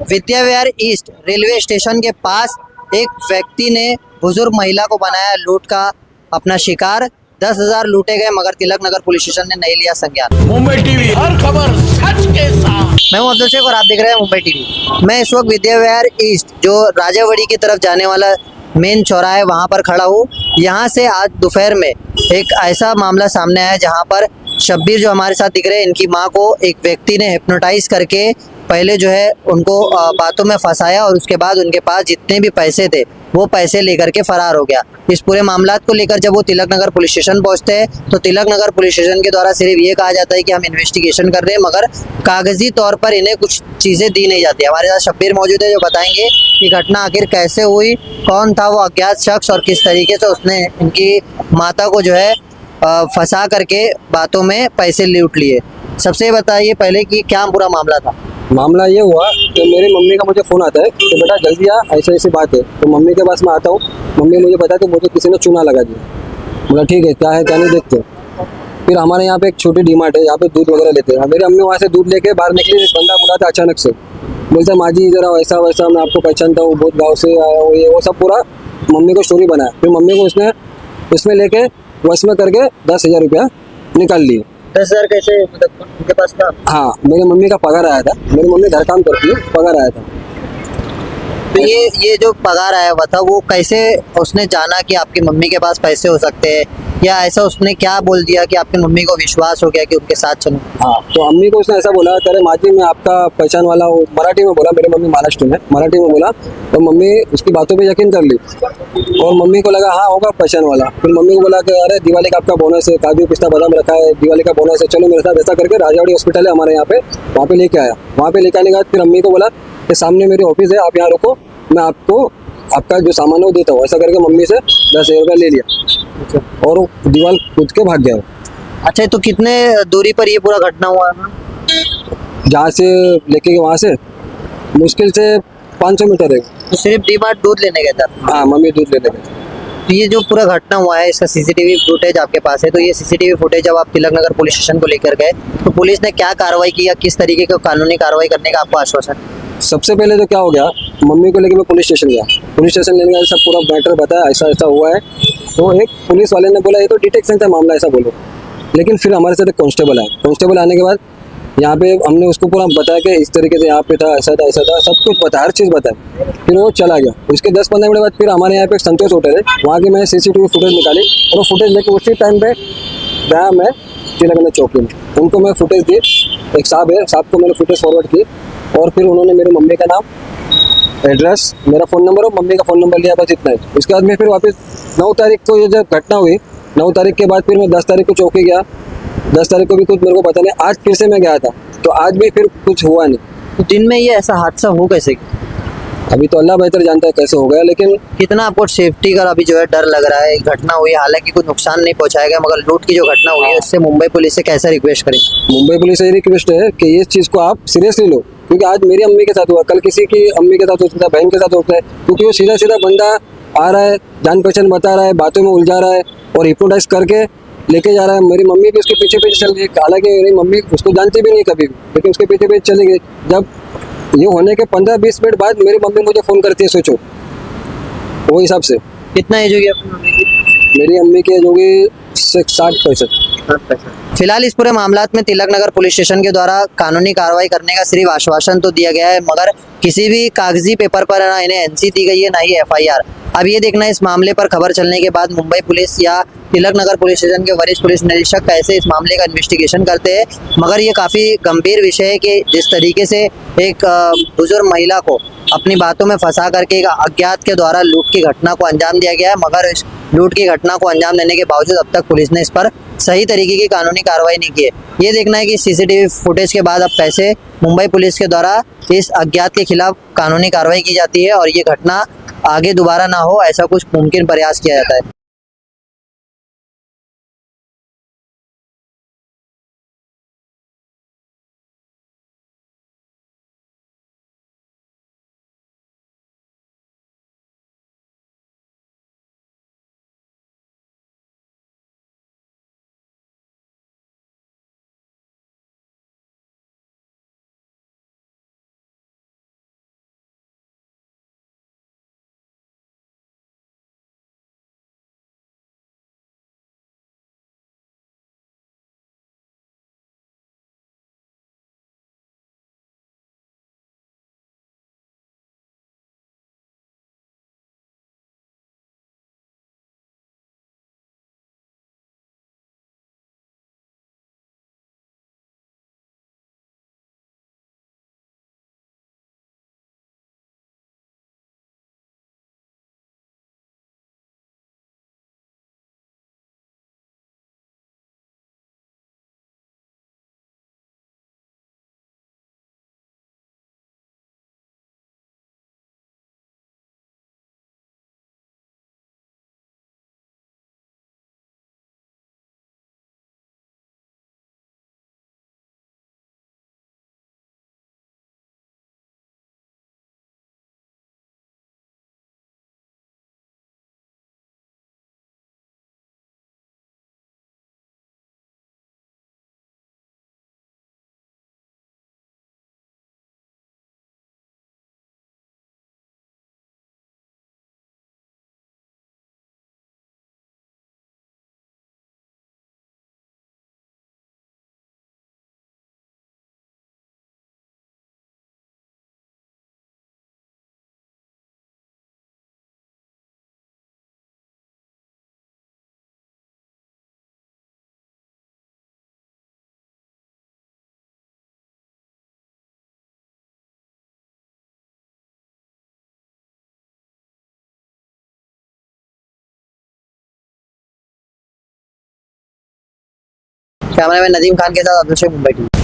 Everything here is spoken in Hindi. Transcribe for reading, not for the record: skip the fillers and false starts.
Vidya Vihar east railway station के पास एक व्यक्ति ने बुजुर्ग महिला को बनाया लूट का अपना शिकार। 10,000 लूटे गए मगर तिलक नगर पुलिस स्टेशन ने नहीं लिया संज्ञान। मुंबई टीवी हर खबर सच के साथ। मैं हूं अब्दुल शेख और आप देख रहे हैं मुंबई टीवी। मैं इस वक्त विद्या विहार ईस्ट जो राजावड़ी की तरफ जाने वाला मेन चौराहा है वहां पर खड़ा हूँ। यहाँ से आज दोपहर में एक ऐसा मामला सामने आया जहाँ पर शब्बीर जो हमारे साथ दिख रहे हैं, इनकी माँ को एक व्यक्ति ने हिप्नोटाइज करके पहले जो है उनको बातों में फंसाया और उसके बाद उनके पास जितने भी पैसे थे वो पैसे लेकर के फरार हो गया। इस पूरे मामलात को लेकर जब वो तिलक नगर पुलिस स्टेशन पहुंचते हैं तो तिलक नगर पुलिस स्टेशन के द्वारा सिर्फ ये कहा जाता है कि हम इन्वेस्टिगेशन कर रहे हैं, मगर कागजी तौर पर इन्हें कुछ चीज़ें दी नहीं जाती। हमारे साथ शब्बीर मौजूद है जो बताएंगे कि घटना आखिर कैसे हुई, कौन था वो अज्ञात शख्स और किस तरीके से उसने इनकी माता को जो है फंसा करके बातों में पैसे लूट लिए। सबसे बताइए पहले कि क्या पूरा मामला था। मामला ये हुआ कि मेरी मम्मी का मुझे फ़ोन आता है कि बेटा जल्दी आ, ऐसी ऐसी बात है। तो मम्मी के पास मैं आता हूँ, मम्मी मुझे बताया कि मुझे किसी ने चूना लगा दिया। बोला ठीक है, क्या है क्या नहीं देखते। फिर हमारे यहाँ पे एक छोटी डीमार्ट है, यहाँ पे दूध वगैरह लेते हैं। मेरी अम्मी वहाँ से दूध लेके बाहर निकली, एक बंदा बुलाता अचानक से, बोलता माँ जी जरा वैसा वैसा मैं आपको पहचानता हूँ, बहुत गाँव से आया हूँ, ये वो सब पूरा मम्मी को स्टोरी बनाया। फिर मम्मी को उसने इसमें लेके वश में करके 10,000 रुपया निकाल लिए। 10,000 कैसे, मतलब उनके पास था? हाँ, मेरी मम्मी का पगार आया था, मेरी मम्मी घर काम करती है, पगार आया था। तो ये जो पगार आया हुआ था वो कैसे उसने जाना कि आपकी मम्मी के पास पैसे हो सकते हैं, या ऐसा उसने क्या बोल दिया कि आपकी मम्मी को विश्वास हो गया कि उनके साथ चलो? हाँ, तो अम्मी को उसने ऐसा बोला, अरे माँ जी मैं आपका पहचान वाला हूँ, मराठी में बोला। मेरी मम्मी महाराष्ट्र में, मराठी में बोला। तो मम्मी उसकी बातों पे यकीन कर ली और मम्मी को लगा हाँ होगा पहचान वाला। फिर मम्मी को बोला कि अरे दिवाली का आपका बोनस है, काजू पिस्ता बादाम रखा है, दिवाली का बोनस है, चलो मेरे साथ। ऐसा करके राजावाड़ी हॉस्पिटल है हमारे यहाँ पे, वहाँ पे लेके आया। वहाँ पे लेके आने के बाद फिर अम्मी को बोला कि सामने मेरी ऑफिस है, आप यहाँ रुको, मैं आपको आपका जो सामान है वो देता हूँ। ऐसा करके मम्मी से 10,000 रुपया ले लिया और दीवार कूद के भाग गया। अच्छा, तो कितने दूरी पर ये पूरा घटना हुआ है? जहाँ से लेके वहाँ से मुश्किल से 500 मीटर है। तो सिर्फ डीमार्ट दूध लेने गया था? हाँ, मम्मी दूध लेने गई। तो ये जो पूरा घटना हुआ है इसका सीसीटीवी फुटेज आपके पास है, तो ये सीसीटीवी फुटेज जब आप तिलक नगर पुलिस स्टेशन को लेकर गए तो पुलिस ने क्या कार्रवाई की या किस तरीके की कानूनी कार्रवाई करने का आपको आश्वासन? सबसे पहले तो क्या हो गया, मम्मी को लेके मैं पुलिस स्टेशन गया। पुलिस स्टेशन लेने गया, सब पूरा मैटर बताया, ऐसा ऐसा हुआ है। तो एक पुलिस वाले ने बोला ये तो डिटेक्शन था मामला, ऐसा बोलो। लेकिन फिर हमारे साथ एक कांस्टेबल आया। कांस्टेबल आने के बाद यहाँ पे हमने उसको पूरा बताया कि इस तरीके से यहाँ पे था, ऐसा था, सब कुछ बताया, हर चीज़ बताया। फिर वो चला गया। उसके 10-15 मिनट बाद फिर हमारे यहाँ पे एक संतोष होटल है, वहाँ की मैंने सीसीटीवी फुटेज निकाली और वो फुटेज लेके उसी टाइम पे गया मैं तिलक नगर चौकी में। उनको मैं फुटेज दी, एक साहब है, साहब को मैंने फुटेज फॉरवर्ड की और फिर उन्होंने मेरी मम्मी का नाम, एड्रेस, मेरा फ़ोन नंबर और मम्मी का फ़ोन नंबर लिया, बस इतना ही। उसके बाद मैं फिर वापस 9 तारीख को ये जब घटना हुई, 9 तारीख के बाद फिर मैं 10 तारीख को चौकी गया। 10 तारीख को भी कुछ मेरे को पता नहीं। आज फिर से मैं गया था, तो आज भी फिर कुछ हुआ नहीं। तो दिन में ये ऐसा हादसा हो कैसे? अभी तो अल्लाह बेहतर जानता है कैसे हो गया, लेकिन कितना आपको सेफ्टी का अभी जो है डर लग रहा है? घटना हुई, हालांकि कोई नुकसान नहीं पहुंचाया गया, मगर लूट की जो घटना हुई है उससे मुंबई पुलिस से कैसा रिक्वेस्ट करें? मुंबई पुलिस से ये रिक्वेस्ट है कि इस चीज़ को आप सीरियसली लो, क्योंकि आज मेरी अम्मी के साथ हुआ, कल किसी की अम्मी के साथ हो सकता है, बहन के साथ होता है। क्योंकि वो सीधा सीधा बंदा आ रहा है, जान पहचान बता रहा है, बातों में उलझा रहा है और हिप्नोटाइज करके लेके जा रहा है। मेरी मम्मी भी उसके पीछे पीछे चल रही है, हालांकि मेरी मम्मी उसको जानती भी नहीं कभी भी, लेकिन उसके पीछे पीछे चली गई। जब ये होने के 15-20 मिनट बाद मेरी मम्मी मुझे फ़ोन करती है, सोचो वो हिसाब से। कितना एज होगी अपनी मम्मी की? मेरी अम्मी की एज होगी 60-65। फिलहाल इस पूरे मामलात में तिलक नगर पुलिस स्टेशन के द्वारा कानूनी कार्रवाई करने का सिर्फ आश्वासन तो दिया गया है, मगर किसी भी कागजी पेपर पर ना इन्हें एनसी दी गई है ना ही एफआईआर। अब ये देखना है इस मामले पर खबर चलने के बाद मुंबई पुलिस या तिलक नगर पुलिस स्टेशन के वरिष्ठ पुलिस निरीक्षक कैसे इस मामले का इन्वेस्टिगेशन करते हैं। मगर ये काफ़ी गंभीर विषय है कि जिस तरीके से एक बुजुर्ग महिला को अपनी बातों में फंसा करके एक अज्ञात के द्वारा लूट की घटना को अंजाम दिया गया है, मगर इस लूट की घटना को अंजाम देने के बावजूद अब तक पुलिस ने इस पर सही तरीके की कानूनी कार्रवाई नहीं की है। ये देखना है कि सीसीटीवी फुटेज के बाद अब कैसे मुंबई पुलिस के द्वारा इस अज्ञात के खिलाफ कानूनी कार्रवाई की जाती है और ये घटना आगे दोबारा ना हो, ऐसा कुछ मुमकिन प्रयास किया जाता है। कैमरामैन नदीम खान के साथ अब्दुल शेख, मुंबई टीवी।